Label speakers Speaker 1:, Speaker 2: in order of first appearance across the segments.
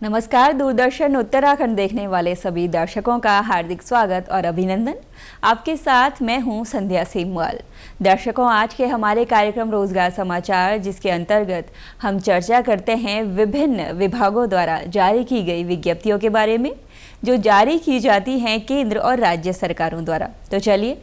Speaker 1: नमस्कार। दूरदर्शन उत्तराखंड देखने वाले सभी दर्शकों का हार्दिक स्वागत और अभिनंदन। आपके साथ मैं हूं संध्या सेमवाल। दर्शकों, आज के हमारे कार्यक्रम रोजगार समाचार, जिसके अंतर्गत हम चर्चा करते हैं विभिन्न विभागों द्वारा जारी की गई विज्ञप्तियों के बारे में, जो जारी की जाती हैं केंद्र और राज्य सरकारों द्वारा। तो चलिए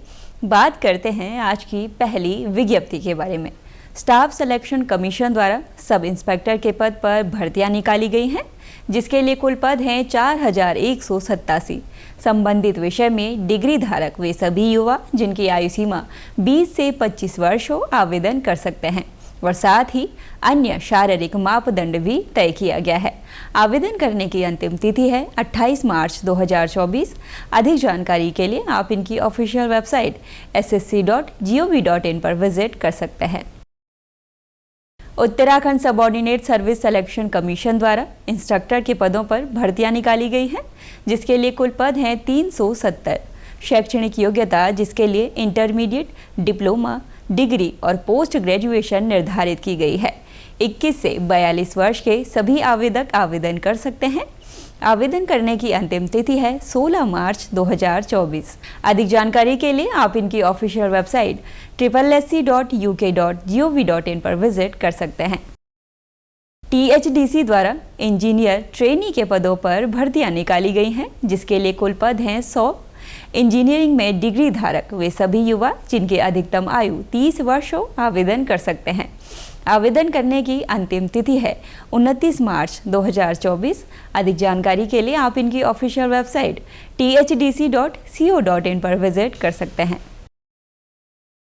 Speaker 1: बात करते हैं आज की पहली विज्ञप्ति के बारे में। स्टाफ सिलेक्शन कमीशन द्वारा सब इंस्पेक्टर के पद पर भर्तियां निकाली गई हैं, जिसके लिए कुल पद हैं 4187। संबंधित विषय में डिग्री धारक वे सभी युवा जिनकी आयु सीमा 20 से 25 वर्ष हो आवेदन कर सकते हैं और साथ ही अन्य शारीरिक मापदंड भी तय किया गया है। आवेदन करने की अंतिम तिथि है 28 मार्च 2024। अधिक जानकारी के लिए आप इनकी ऑफिशियल वेबसाइट ssc.gov.in पर विजिट कर सकते हैं। Uttarakhand subordinate service selection commission द्वारा इंस्ट्रक्टर के पदों पर भर्तियां निकाली गई हैं, जिसके लिए कुल पद हैं 370। शैक्षणिक योग्यता जिसके लिए इंटरमीडिएट, डिप्लोमा, डिग्री और पोस्ट ग्रेजुएशन निर्धारित की गई है। 21 से 42 वर्ष के सभी आवेदक आवेदन कर सकते हैं। आवेदन करने की अंतिम तिथि है 16 मार्च 2024। अधिक जानकारी के लिए आप इनकी ऑफिशियल वेबसाइट sssc.uk.gov.in पर विजिट कर सकते हैं। THDC द्वारा इंजीनियर ट्रेनी के पदों पर भर्तियां निकाली गई हैं, जिसके लिए कुल पद हैं 100। इंजीनियरिंग में डिग्री धारक वे सभी युवा जिनकी अधिकतम आयु 30 वर्ष हो आवेदन कर सकते हैं। आवेदन करने की अंतिम तिथि है 29 मार्च 2024। अधिक जानकारी के लिए आप इनकी ऑफिशियल वेबसाइट thdc.co.in पर विजिट कर सकते हैं।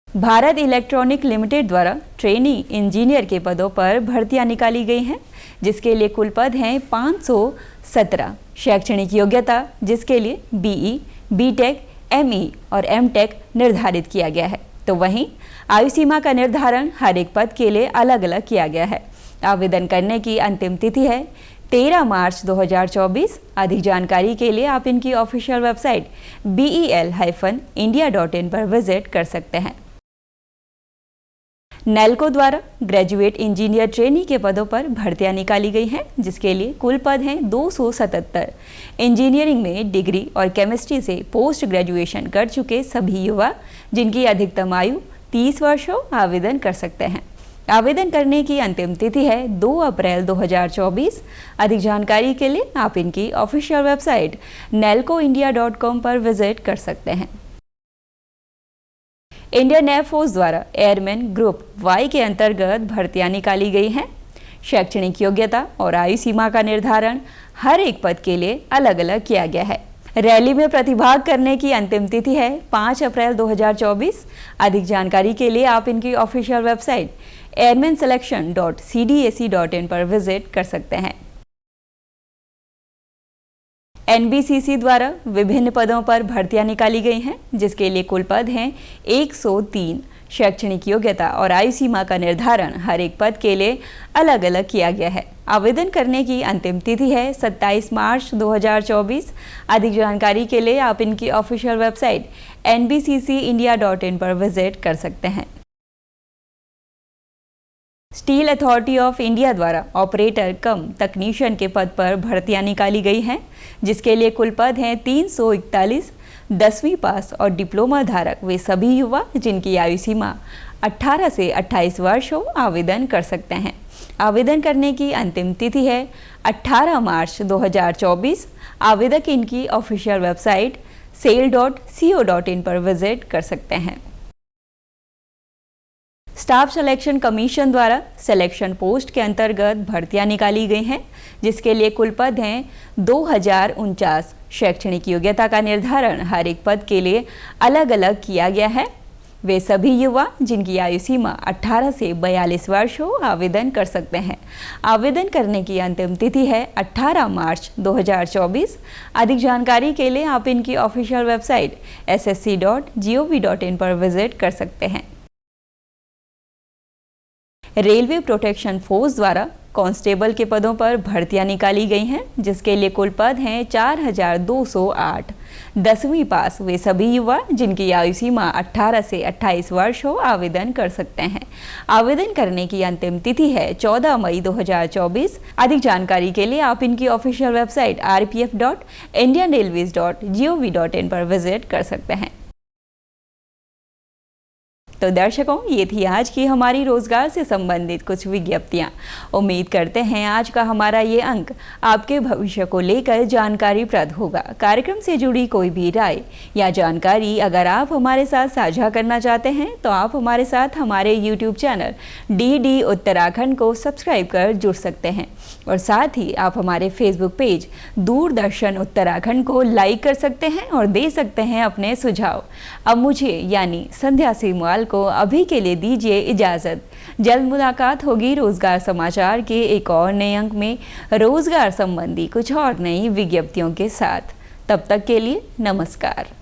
Speaker 1: भारत इलेक्ट्रॉनिक लिमिटेड द्वारा ट्रेनी इंजीनियर के पदों पर भर्तियां निकाली गई हैं, जिसके लिए कुल पद हैं 517। शैक्षणिक योग्यता जिसके लिए BE, BTech, ME और MTech निर्धारित किया गया है, तो वहीं आयु सीमा का निर्धारण हर एक पद के लिए अलग अलग किया गया है। आवेदन करने की अंतिम तिथि है 13 मार्च 2024। अधिक जानकारी के लिए आप इनकी ऑफिशियल वेबसाइट bel-india.in पर विजिट कर सकते हैं। नेल्को द्वारा ग्रेजुएट इंजीनियर ट्रेनी के पदों पर भर्तियां निकाली गई हैं, जिसके लिए कुल पद हैं 277। इंजीनियरिंग में डिग्री और केमिस्ट्री से पोस्ट ग्रेजुएशन कर चुके सभी युवा जिनकी अधिकतम आयु 30 वर्ष हो आवेदन कर सकते हैं। आवेदन करने की अंतिम तिथि है 2 अप्रैल 2024। अधिक जानकारी के लिए आप इनकी ऑफिशियल वेबसाइट nelcoindia.com पर विजिट कर सकते हैं। इंडियन एयरफोर्स द्वारा एयरमैन ग्रुप Y के अंतर्गत भर्तियां निकाली गई हैं। शैक्षणिक योग्यता और आयु सीमा का निर्धारण हर एक पद के लिए अलग अलग किया गया है। रैली में प्रतिभाग करने की अंतिम तिथि है 5 अप्रैल 2024। अधिक जानकारी के लिए आप इनकी ऑफिशियल वेबसाइट airmanselection.cdac.in पर विजिट कर सकते हैं। NBCC द्वारा विभिन्न पदों पर भर्तियां निकाली गई हैं, जिसके लिए कुल पद हैं 103। शैक्षणिक योग्यता और आयु सीमा का निर्धारण हर एक पद के लिए अलग अलग किया गया है। आवेदन करने की अंतिम तिथि है 27 मार्च 2024। अधिक जानकारी के लिए आप इनकी ऑफिशियल वेबसाइट nbccindia.in पर विजिट कर सकते हैं। स्टील अथॉरिटी ऑफ इंडिया द्वारा ऑपरेटर कम तकनीशियन के पद पर भर्तियां निकाली गई हैं, जिसके लिए कुल पद हैं 341। 10वीं पास और डिप्लोमा धारक वे सभी युवा जिनकी आयु सीमा 18 से 28 वर्ष हो आवेदन कर सकते हैं। आवेदन करने की अंतिम तिथि है 18 मार्च 2024। आवेदक इनकी ऑफिशियल वेबसाइट sail.co.in पर विजिट कर सकते हैं। स्टाफ सिलेक्शन कमीशन द्वारा सिलेक्शन पोस्ट के अंतर्गत भर्तियां निकाली गई हैं, जिसके लिए कुल पद हैं 2049। शैक्षणिक योग्यता का निर्धारण हर एक पद के लिए अलग अलग किया गया है। वे सभी युवा जिनकी आयु सीमा 18 से 42 वर्ष हो आवेदन कर सकते हैं। आवेदन करने की अंतिम तिथि है 18 मार्च 2024। अधिक जानकारी के लिए आप इनकी ऑफिशियल वेबसाइट ssc.gov.in पर विजिट कर सकते हैं। रेलवे प्रोटेक्शन फोर्स द्वारा कांस्टेबल के पदों पर भर्तियां निकाली गई हैं, जिसके लिए कुल पद हैं 4208। 10वीं पास वे सभी युवा जिनकी आयु सीमा 18 से 28 वर्ष हो आवेदन कर सकते हैं। आवेदन करने की अंतिम तिथि है 14 मई 2024। अधिक जानकारी के लिए आप इनकी ऑफिशियल वेबसाइट rpf.indianrailways.gov.in पर विजिट कर सकते हैं। तो दर्शकों, ये थी आज की हमारी रोजगार से संबंधित कुछ विज्ञप्तियां। उम्मीद करते हैं आज का हमारा ये अंक आपके भविष्य को लेकर जानकारीप्रद होगा। कार्यक्रम से जुड़ी कोई भी राय या जानकारी अगर आप हमारे साथ साझा करना चाहते हैं तो आप हमारे साथ हमारे YouTube चैनल DD उत्तराखंड को सब्सक्राइब कर जुड़ सकते हैं और साथ ही आप हमारे फेसबुक पेज दूरदर्शन उत्तराखंड को लाइक कर सकते हैं और दे सकते हैं अपने सुझाव। अब मुझे यानी संध्या सेमवाल को अभी के लिए दीजिए इजाज़त। जल्द मुलाकात होगी रोजगार समाचार के एक और नए अंक में रोजगार संबंधी कुछ और नई विज्ञप्तियों के साथ। तब तक के लिए नमस्कार।